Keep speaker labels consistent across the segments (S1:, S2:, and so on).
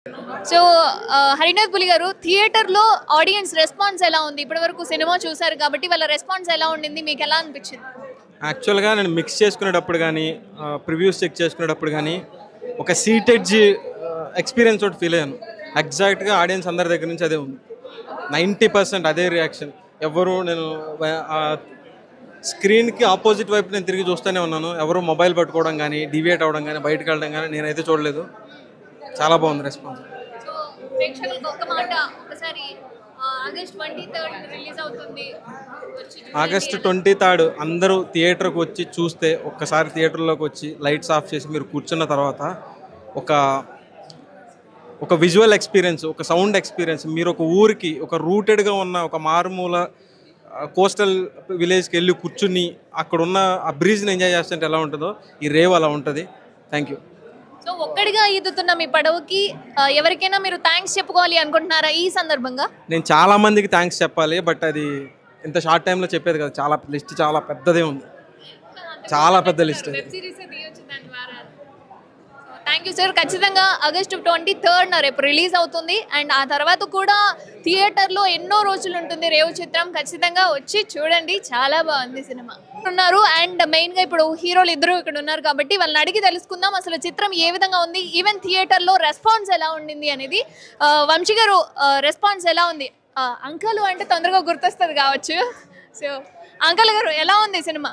S1: So Harinath పులి గారు థియేటర్లో ఆడియన్స్ రెస్పాన్స్ ఎలా ఉంది? ఇప్పటివరకు సినిమా చూసారు కాబట్టి వాళ్ళ రెస్పాన్స్ ఎలా ఉండింది, మీకు ఎలా అనిపించింది?
S2: యాక్చువల్గా నేను మిక్స్ చేసుకునేటప్పుడు కానీ ప్రివ్యూస్ చెక్ చేసుకునేటప్పుడు కానీ ఒక సీటెడ్జ్ ఎక్స్పీరియన్స్ తోటి ఫీల్ అయ్యాను. ఎగ్జాక్ట్గా ఆడియన్స్ అందరి దగ్గర నుంచి అదే ఉంది. 90% అదే రియాక్షన్. ఎవరు నేను స్క్రీన్కి ఆపోజిట్ వైపు నేను తిరిగి చూస్తూనే ఉన్నాను. ఎవరు మొబైల్ పట్టుకోవడం కానీ డివియేట్ అవ్వడం కానీ బయటకు వెళ్ళడం కానీ నేనైతే చూడలేదు. చాలా బాగుంది రెస్పాన్స్.
S1: సో ప్రేక్షకులకు ఒక్క మాట, ఒకసారి ఆగస్ట్ 23 రిలీజ్ అవుతుంది,
S2: ఆగస్ట్ 23 అందరూ థియేటర్కి వచ్చి చూస్తే, ఒక్కసారి థియేటర్లోకి వచ్చి లైట్స్ ఆఫ్ చేసి మీరు కూర్చున్న తర్వాత ఒక విజువల్ ఎక్స్పీరియన్స్, ఒక సౌండ్ ఎక్స్పీరియన్స్, మీరు ఒక ఊరికి ఒక రూటెడ్గా ఉన్న ఒక మారుమూల కోస్టల్ విలేజ్కి వెళ్ళి కూర్చుని అక్కడున్న ఆ బ్రిడ్జ్ని ఎంజాయ్ చేస్తుంటే ఎలా ఉంటుందో ఈ రేవ్ అలా ఉంటుంది. Thank you.
S1: సో ఒక్కడిగా ఈదుతున్న మీ పడవకి ఎవరికైనా మీరు థ్యాంక్స్ చెప్పుకోవాలి అనుకుంటున్నారా ఈ సందర్భంగా?
S2: నేను చాలా మందికి థ్యాంక్స్ చెప్పాలి, బట్ అది ఇంత షార్ట్ టైంలో చెప్పేది కదా. చాలా లిస్ట్ చాలా పెద్దదే ఉంది, చాలా పెద్ద లిస్ట్.
S1: Thank you sir. ఖచ్చితంగా ఆగస్టు 23 రేపు రిలీజ్ అవుతుంది. అండ్ ఆ తర్వాత కూడా థియేటర్లో ఎన్నో రోజులు ఉంటుంది రేవు చిత్రం. ఖచ్చితంగా వచ్చి చూడండి, చాలా బాగుంది సినిమా. ఉన్నారు అండ్ మెయిన్గా ఇప్పుడు హీరోలు ఇద్దరు ఇక్కడ ఉన్నారు కాబట్టి వాళ్ళని అడిగి తెలుసుకుందాం అసలు చిత్రం ఏ విధంగా ఉంది, ఈవెన్ థియేటర్లో రెస్పాన్స్ ఎలా ఉండింది అనేది. వంశీ గారు, రెస్పాన్స్ ఎలా ఉంది? అంకల్ అంటే తొందరగా గుర్తొస్తుంది కావచ్చు. సో అంకల్ గారు, ఎలా ఉంది cinema?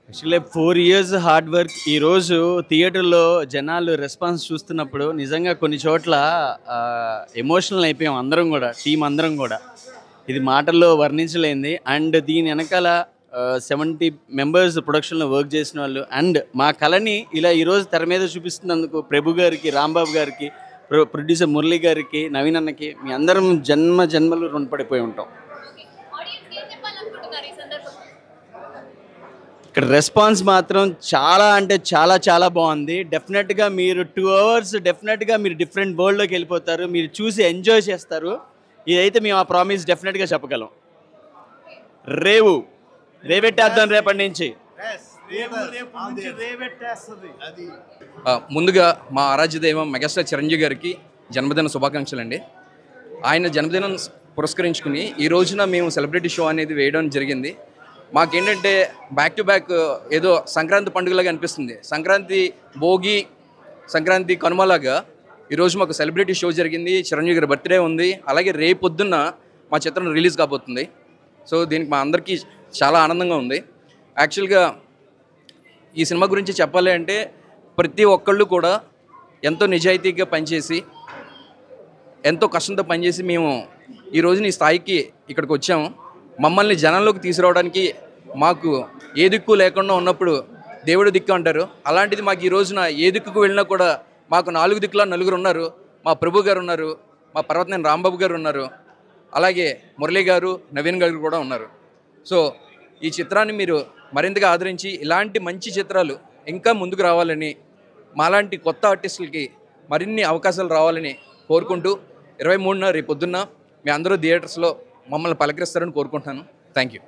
S3: Actually 4 years hard work ఈరోజు థియేటర్లో జనాలు రెస్పాన్స్ చూస్తున్నప్పుడు నిజంగా కొన్ని చోట్ల ఎమోషనల్ అయిపోయాం అందరం కూడా, టీం అందరం కూడా. ఇది మాటల్లో వర్ణించలేంది. అండ్ దీని వెనకాల 70 members ప్రొడక్షన్లో వర్క్ చేసిన వాళ్ళు అండ్ మా కళని ఇలా ఈరోజు తెర మీద చూపిస్తున్నందుకు ప్రభు గారికి, రాంబాబు గారికి, ప్రొడ్యూసర్ మురళి గారికి, నవీన్ అన్నకి మీ అందరం జన్మలు రుణపడిపోయి ఉంటాం. ఇక్కడ రెస్పాన్స్ మాత్రం చాలా అంటే చాలా చాలా బాగుంది. డెఫినెట్గా మీరు 2 hours డెఫినెట్గా మీరు డిఫరెంట్ వరల్డ్లోకి వెళ్ళిపోతారు, మీరు చూసి ఎంజాయ్ చేస్తారు. ఇదైతే మేము ఆ ప్రామిస్ డెఫినెట్గా చెప్పగలం. రేవెట్టేద్దాం రేపటి నుంచి.
S4: ముందుగా మా ఆరాధ్య దైవం మెగాస్టార్ చిరంజీవి గారికి జన్మదిన శుభాకాంక్షలు అండి. ఆయన జన్మదినం పురస్కరించుకుని ఈ రోజున మేము సెలబ్రిటీ షో అనేది వేయడం జరిగింది. మాకేంటంటే బ్యాక్ టు బ్యాక్ ఏదో సంక్రాంతి పండుగలాగా అనిపిస్తుంది. సంక్రాంతి భోగి, సంక్రాంతి కనుమలాగా ఈరోజు మాకు సెలబ్రిటీ షో జరిగింది. చిరంజీవి గారి బర్త్డే ఉంది, అలాగే రేపు పొద్దున్న మా చిత్రం రిలీజ్ కాబోతుంది. సో దీనికి మా అందరికీ చాలా ఆనందంగా ఉంది. యాక్చువల్గా ఈ సినిమా గురించి చెప్పాలి అంటే ప్రతి ఒక్కళ్ళు కూడా ఎంతో నిజాయితీగా పనిచేసి, ఎంతో కష్టంతో పనిచేసి మేము ఈ రోజున ఈ స్థాయికి ఇక్కడికి వచ్చాము. మమ్మల్ని జనంలోకి తీసుకురావడానికి మాకు ఏ దిక్కు లేకుండా ఉన్నప్పుడు దేవుడు దిక్కు అంటారు. అలాంటిది మాకు ఈ రోజున ఏ దిక్కుకు వెళ్ళినా కూడా మాకు 4 దిక్కుల నలుగురు ఉన్నారు. మా ప్రభు గారు ఉన్నారు, మా పర్వతనేని రాంబాబు గారు ఉన్నారు, అలాగే మురళి గారు, నవీన్ గారు కూడా ఉన్నారు. సో ఈ చిత్రాన్ని మీరు మరింతగా ఆదరించి ఇలాంటి మంచి చిత్రాలు ఇంకా ముందుకు రావాలని, మాలాంటి కొత్త ఆర్టిస్టులకి మరిన్ని అవకాశాలు రావాలని కోరుకుంటూ 23న రేపు పొద్దున్న మీ అందరూ థియేటర్స్లో మమ్మల్ని పలకరిస్తారని కోరుకుంటున్నాను. Thank you.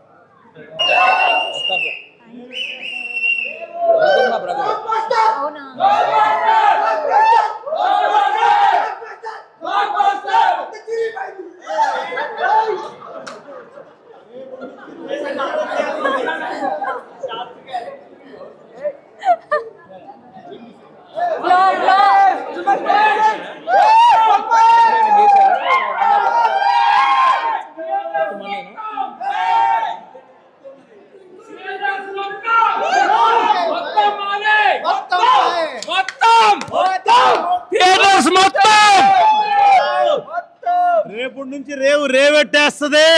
S5: రేపటి నుంచి రేవెట్టేస్తుంది.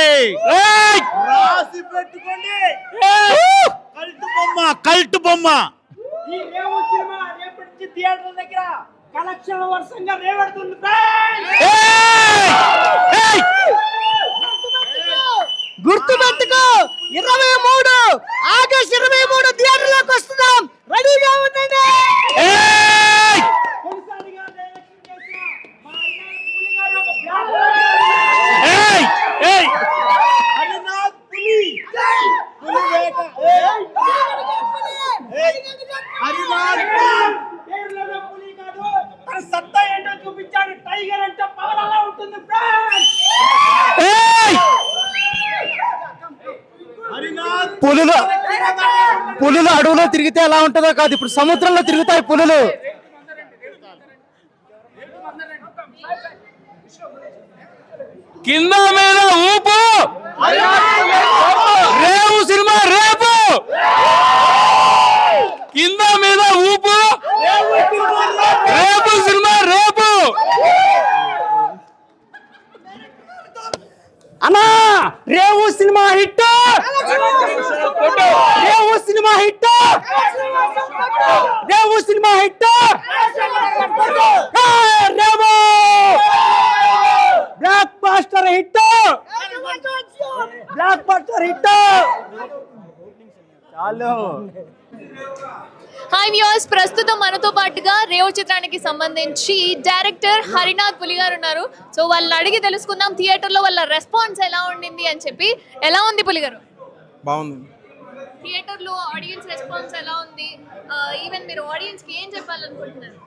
S5: రాసి పెట్టుకోండి, కల్ట్ బొమ్మ. ఈ రేవు సినిమా రేపటి నుంచి థియేటర్ దగ్గర కలెక్షన్ వర్షంగా రేవెడుతుంది. గుర్తుపెట్టుకో, 23 ఆగస్ట్ 23 థియేటర్లోకి వస్తున్నాం. రెడీగా ఉండండి. హరినాథ్ పులి, హరినాథ్ పులి కాదు, తన సత్తా ఏంటో చూపించారు.
S6: పులులు అడవులో తిరిగితే ఎలా ఉంటుందో కాదు, ఇప్పుడు సముద్రంలో తిరుగుతాయి పులులు.
S7: కింద మీద ఊపు, రేపు సినిమా రేపు, కింద మీద ఊపు, రేపు సినిమా రేపు.
S6: అన్నా రేవు సినిమా హిట్, రేవు సినిమా హిట్, రేవు సినిమా హిట్, రేవు blockbuster hit, blockbuster hit. చాలు.
S1: హాయ్ వ్యూవర్స్, ప్రస్తుతం మనతో పాటుగా రేవు చిత్రానికి సంబంధించి డైరెక్టర్ హరినాథ్ పులి గారు ఉన్నారు. సో వాళ్ళని అడిగి తెలుసుకుందాం థియేటర్లో వాళ్ళ రెస్పాన్స్ ఎలా ఉండింది అని చెప్పి. ఎలా ఉంది పులి గారు?
S2: బాగుంది.
S1: థియేటర్లో ఆడియన్స్ రెస్పాన్స్ ఎలా ఉంది? ఈవెన్ మీరు ఆడియన్స్కి ఏం చెప్పాలనుకుంటున్నారు?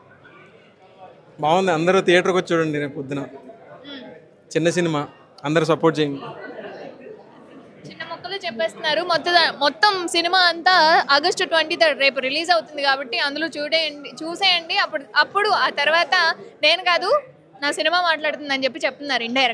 S2: బాగుంది. అందరూ థియేటర్కి వచ్చి చూడండి రేపు పొద్దున. చిన్న సినిమా, అందరూ సపోర్ట్ చేయండి.
S1: చిన్న మొక్కలు చెప్పేస్తున్నారు. మొత్తం సినిమా అంతా ఆగస్టు 23 రేపు రిలీజ్ అవుతుంది కాబట్టి అందులో చూసేయండి. అప్పుడు ఆ తర్వాత నేను కాదు నా సినిమా మాట్లాడుతుందని చెప్పి చెప్తున్నారు ఇండైరెక్ట్.